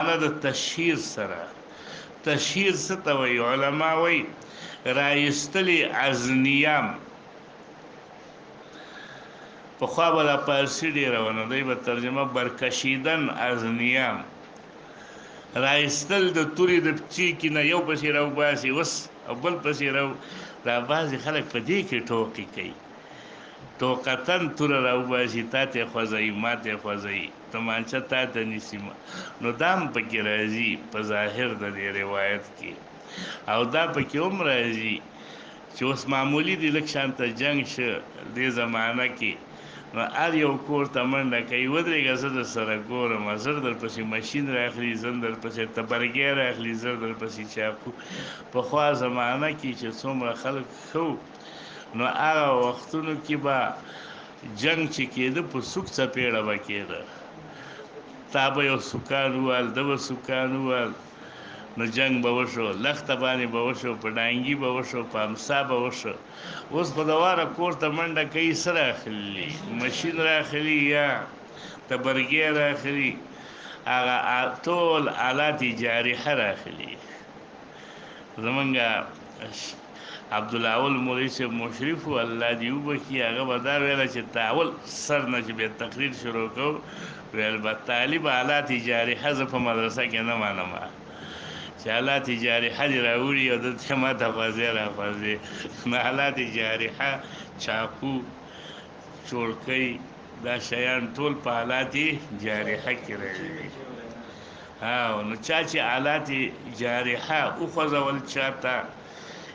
د تشهیر سره. تشهیر څه ته وایي؟ علما وایي رایستلې ازنیام. پخوا به دا پارسي ډېره وه، نو دوی به ترجمه برکشیدن ازنیام، رایستل د تورې د چیکې نه یو پسې راوباسي اوس او بل پسې دا بعضې خلک په دې کې ټوقې کوي، ټوقتن توره راوباسي، تا ته یې خوځوي، ما ته یې خوځوي، تمانچه تا ته نیسي. نو دا هم پکې راځي په ظاهر د دې روایت کې، او دا پکې هم راځي چې اوس معمولی دی لږ شانته جنګ شه دې زمانه کې، نو هر یو کور ته منډه کوي، ودرېږه زه در سره ګورم، زر در پسې ماشین راخلي، زر در پسې تبرګی راخلي، زر در پسې چاقو. پخوا زمانه کې چې څومره خلک ښه، نو هغه وختونو کې به جنگ چې کېده په سوک څپېړه به کېده، تا به یو سوکان ووال، ده به سوکان ووال، نو جنگ به وشو، لښته باندې به وشو، په ډانګي به وشو، په امسا به وشو. اوس په دواره کور ته منډه کوي، څه راخلي؟ ماشین راخلي یا تبرګی راخلي، هغه ټول آلات جارحه راخلي. زمونږ عبدالاول مولوي صاحب مشرف و، الله دې وبخي، هغه به دا ویله چې تاول سر نه چې بیا تقریر شروع کوو، ویل به طالب آلات جارحه زه په مدرسه کې نه منم، چې آلات جارحه دې راوړي او دلته ما ته خوځې راخوځې. نو آلات جارحه، چاقو، چورکۍ، دا شیان ټول په آلات جارحه کې راځي. نو چا چې آلات جارحه وخوځول چاته،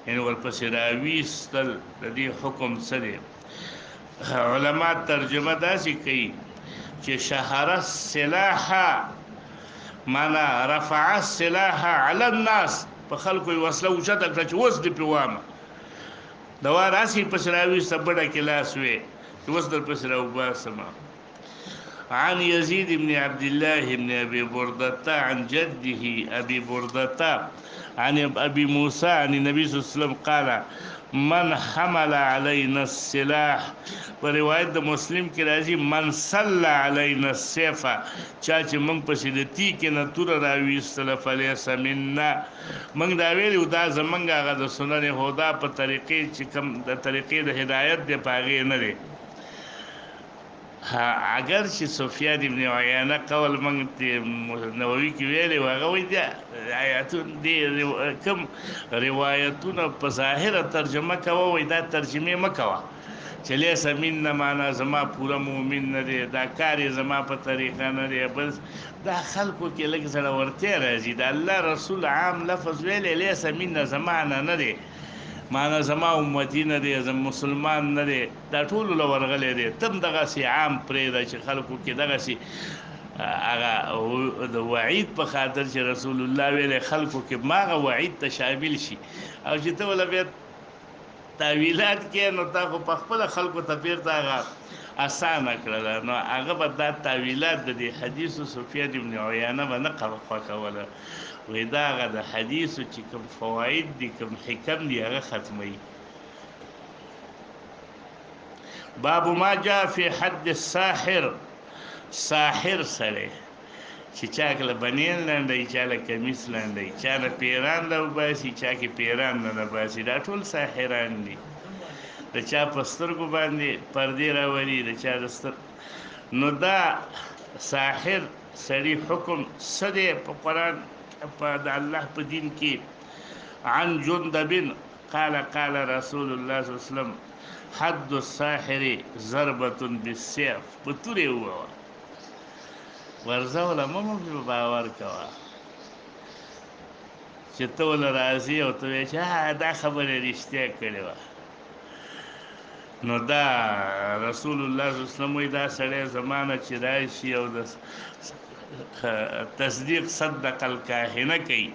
یعنې ورپسې راویستل، د دې حکم څه دی؟ علما ترجمه داسې کوي چې شهر السلاح، معنا رفع السلاح علی الناس، په خلکو یې وسله اوچته کړه چې اوس دې پرې وامه، دوا راسې پسې راویسته، بډه کې لاس وې چې اوس در پسې راوباسمه. عن يزيد بن عبد الله بن أبي بردة عن جده أبي بردة عن أبي موسى عن النبي صلى الله عليه وسلم قال من حمل علينا السلاح. ورواية مسلم کې راځي من صلى علينا السيف، چا چې موږ پسې د تیکې نه توره راویستله فلیس منا، موږ دا ویلي دا زموږ هغه د سنن هدا په طریقې چې کوم د طریقې د هدایت دی په هغې نه دی. اگر چې سفیان ابن عیینه قول موږ نووي کې ویلی و، هغه وایي دې کوم روایتونه په ظاهره ترجمه کوه، وایي دا ترجمې مه کوه چې لیس منا، معنا زما پوره مؤمن نه دی، دا کار یې زما په طریقه نه دی. بل دا خلکو کې لږ زړورتیا راځي، د الله رسول عام لفظ ویلی لیس منا زما نه دی، معنا زما امتی نه دی، زما مسلمان نه دی، دا ټولو له ورغلی دی. تم دغسې عام پرېږده چې خلکو کې دغسې هغه د وعید په خاطر چې رسول الله ویلی خلکو کې ماغه وعید ته شامل شي، او چې ته وله بیا تاویلات کې، نو تا خو په خپله خلکو ته بیرته هغه اسانه کړله، نو هغه به دا تاویلات د دې حدیثو سفیان ابن عیینه به نه خوښوله، وایي دا هغه د حدیثو چې کوم فواید دي، کوم حکم دي، هغه ختموي. باب ما جاء فی حد الساحر، ساحر سره چې چا کله بنین لنډوي، چا له کمیس لنډوي، چا نه پیران راوباسي، چا کې پیران نه باسي، دا ټول ساحران دي. د چا په سترګو باندې پردې راولي، د چا د نو دا ساحر سړي حکم څه دی په قرآن په د الله په دین کې؟ عن جندب قال قال رسول الله صلی الله علیه وسلم حد الساحر ضربة بالسيف. په تورې ووهه، ورځه وله مه په باور کوه چې ته وله راځي او ته وایې چې دا خبره رښتیا کړې وه. نو دا رسول الله صلی الله علیه وسلم وایي دا سړی زمانه چې راشي او د تصدیق صدق الکاهنه کوي،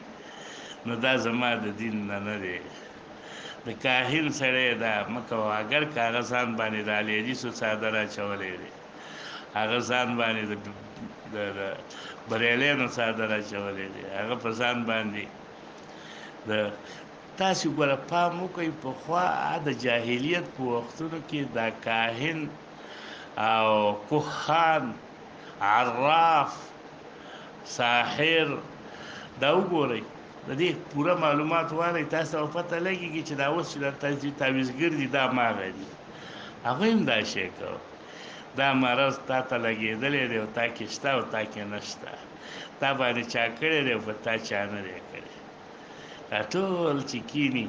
نو دا زما د دین نه دی. د کاهن سړی دا مه کوه، اگر که هغه ځان باندې د الیدیسو څادر اچولی دی، هغه ځان باندې د بریلیانو څادر اچولی دی، هغه په ځان باندې د تاسې ګوره پام وکئ، پخوا د جاهلیت په وختونو کې دا کاهن او کهان، عراف ساحر. دا وګورئ د دې پوره معلومات والی تاسو ته پته لګېږي چې دا اوس چې دا تعویضګر دي دا ماغه دي. هغوی هم دا شی کوي. دا مرض تا ته لګېدلی دی او تا کې شته او تا کې نشته، تا باندې چا کړی دی او په تا چا نه دی کړی. دا ټول چې کینی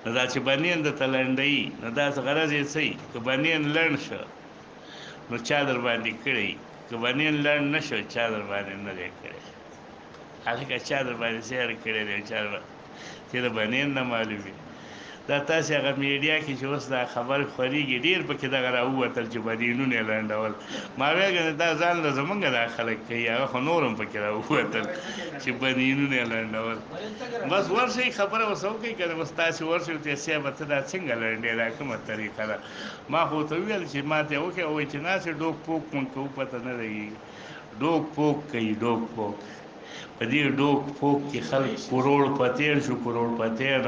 نو دا چې بنین درته لنډوي نو دا غرض یې څه وي؟ که بنین لنډ شو نو چا در باندې کړی، که بنین لنډ نه شو چا در باندې نه دی کړی. هلکه چا در باندې سیر کړی دی چا در باندې چې د بنین نه معلومي. دا تاسې هغه میډیا کې چې اوس دا خبرې خورېږي ډېر پکې دغه راووتل چې بنینونه یې لنډول. ما ویل که دا ځان له زمونږ دا خلک کوي، هغه خو نور هم پکې راووتل چې بنینونه یې لنډول. بس ورشئ خبره ورسه وکړئ که نه بس تاسې ورشئ ورته وایئ صیبه ته دا څنګه لنډې دا کومه طریقه ده. ما خو ورته وویل چې ما ته یې وکړې وایي چې ناسې ډوک پوک مونږ کوو پته نه لګېږي. ډوک پوک کوي ډوک پوک. په دې ډوک پوک کې خلک کروڑ پتین شو کروڑ پتین